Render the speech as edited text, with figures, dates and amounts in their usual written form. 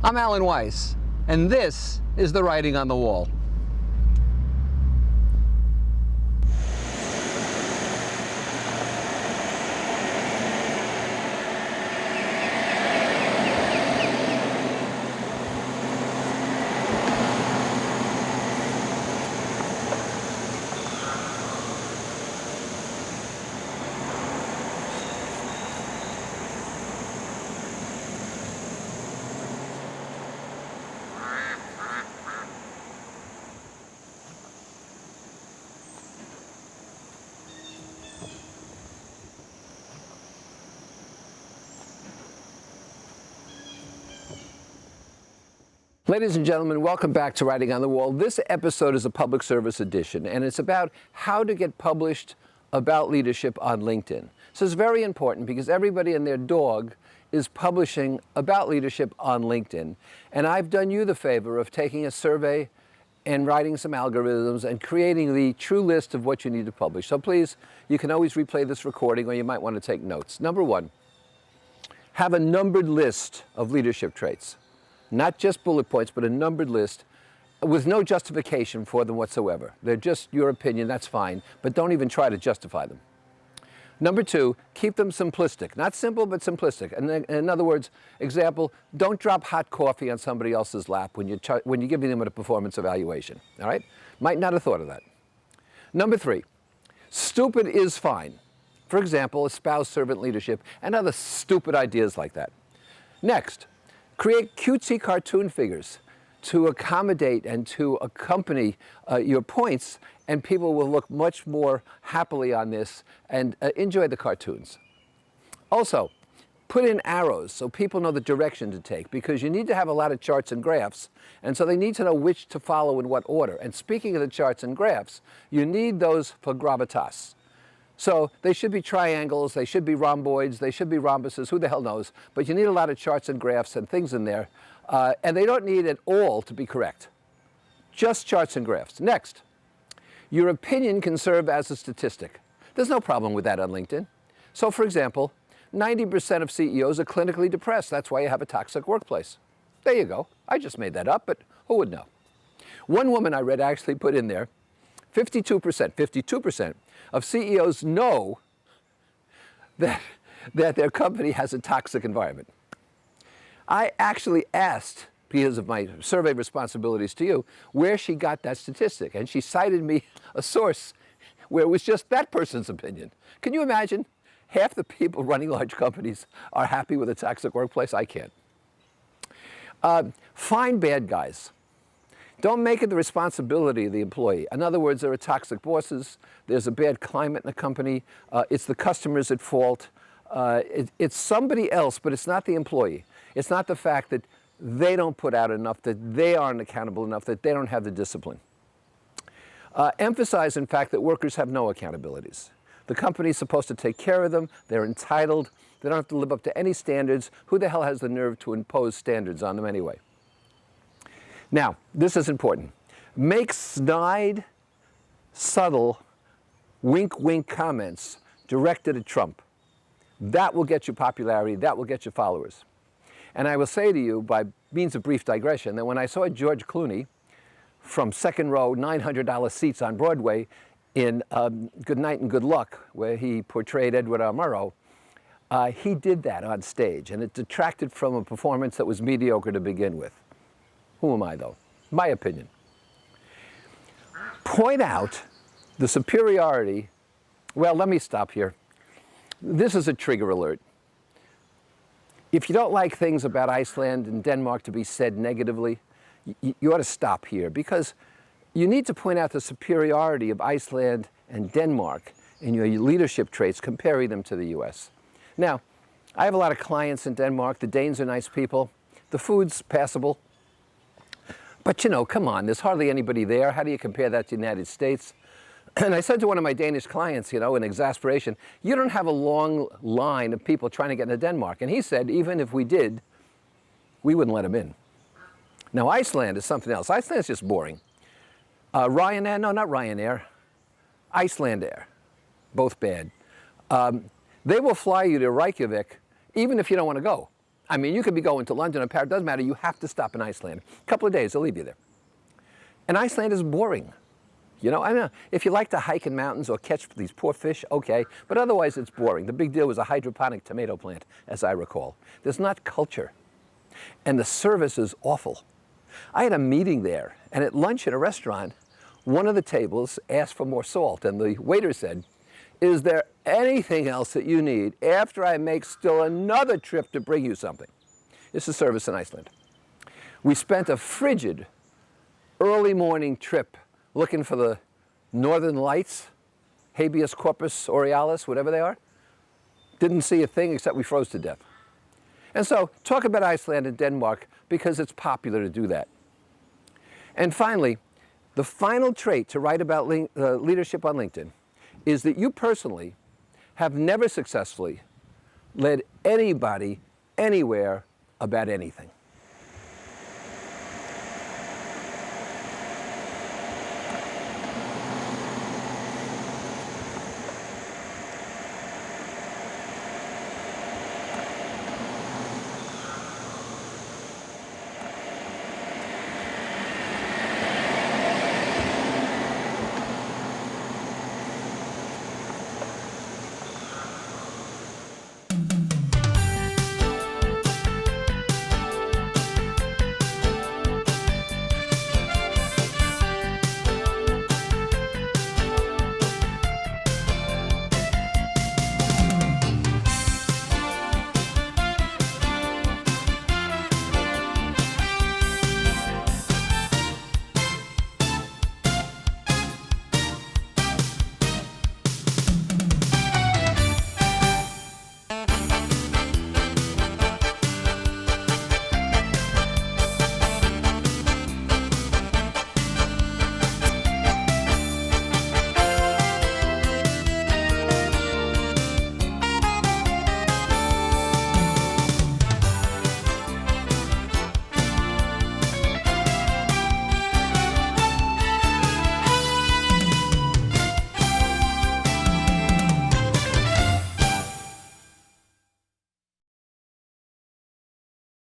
I'm Alan Weiss, and this is The Writing on the Wall. Ladies and gentlemen, welcome back to Writing on the Wall. This episode is a public service edition, and it's about how to get published about leadership on LinkedIn. So it's very important because everybody and their dog is publishing about leadership on LinkedIn. And I've done you the favor of taking a survey and writing some algorithms and creating the true list of what you need to publish. So please, you can always replay this recording or you might want to take notes. Number one, have a numbered list of leadership traits. Not just bullet points, but a numbered list with no justification for them whatsoever. They're just your opinion, that's fine, but don't even try to justify them. Number two, keep them simplistic. Not simple, but simplistic. And in other words, example, don't drop hot coffee on somebody else's lap when you're giving them a performance evaluation, all right? Might not have thought of that. Number three, stupid is fine. For example, espouse servant leadership and other stupid ideas like that. Next, create cutesy cartoon figures to accommodate and to accompany your points, and people will look much more happily on this and enjoy the cartoons. Also, put in arrows so people know the direction to take, because you need to have a lot of charts and graphs, and so they need to know which to follow in what order. And speaking of the charts and graphs, you need those for gravitas. So they should be triangles, they should be rhomboids, they should be rhombuses, who the hell knows? But you need a lot of charts and graphs and things in there, and they don't need it all to be correct. Just charts and graphs. Next, your opinion can serve as a statistic. There's no problem with that on LinkedIn. So for example, 90% of CEOs are clinically depressed. That's why you have a toxic workplace. There you go. I just made that up, but who would know? One woman I read actually put in there, 52% of CEOs know that their company has a toxic environment. I actually asked, because of my survey responsibilities to you, where she got that statistic, and she cited me a source where it was just that person's opinion. Can you imagine? Half the people running large companies are happy with a toxic workplace. I can't. Find bad guys. Don't make it the responsibility of the employee. In other words, there are toxic bosses, there's a bad climate in the company, it's the customers at fault, it's somebody else, but it's not the employee. It's not the fact that they don't put out enough, that they aren't accountable enough, that they don't have the discipline. Emphasize, in fact, that workers have no accountabilities. The company's supposed to take care of them, they're entitled, they don't have to live up to any standards. Who the hell has the nerve to impose standards on them anyway? Now, this is important. Make snide, subtle, wink-wink comments directed at Trump. That will get you popularity, that will get you followers. And I will say to you, by means of brief digression, that when I saw George Clooney from second row, $900 seats on Broadway in Good Night and Good Luck, where he portrayed Edward R. Murrow, he did that on stage, and it detracted from a performance that was mediocre to begin with. Who am I, though? My opinion. Point out the superiority. Well, let me stop here. This is a trigger alert. If you don't like things about Iceland and Denmark to be said negatively, you ought to stop here, because you need to point out the superiority of Iceland and Denmark in your leadership traits, comparing them to the US. Now, I have a lot of clients in Denmark. The Danes are nice people. The food's passable. But you know, come on, there's hardly anybody there. How do you compare that to the United States? And I said to one of my Danish clients, you know, in exasperation, you don't have a long line of people trying to get into Denmark. And he said, even if we did, we wouldn't let them in. Now, Iceland is something else. Iceland is just boring. Ryanair, no, not Ryanair, Icelandair, both bad. They will fly you to Reykjavik even if you don't want to go. I mean, you could be going to London or Paris, doesn't matter, you have to stop in Iceland. A couple of days, they'll leave you there. And Iceland is boring. You know, I know, if you like to hike in mountains or catch these poor fish, okay, but otherwise it's boring. The big deal was a hydroponic tomato plant, as I recall. There's not culture. And the service is awful. I had a meeting there, and at lunch at a restaurant, one of the tables asked for more salt, and the waiter said, "Is there anything else that you need after I make still another trip to bring you something?" This is service in Iceland. We spent a frigid early morning trip looking for the northern lights, habeas corpus aurealis, whatever they are. Didn't see a thing except we froze to death. And so talk about Iceland and Denmark because it's popular to do that. And finally, the final trait to write about leadership on LinkedIn is that you personally have never successfully led anybody anywhere about anything.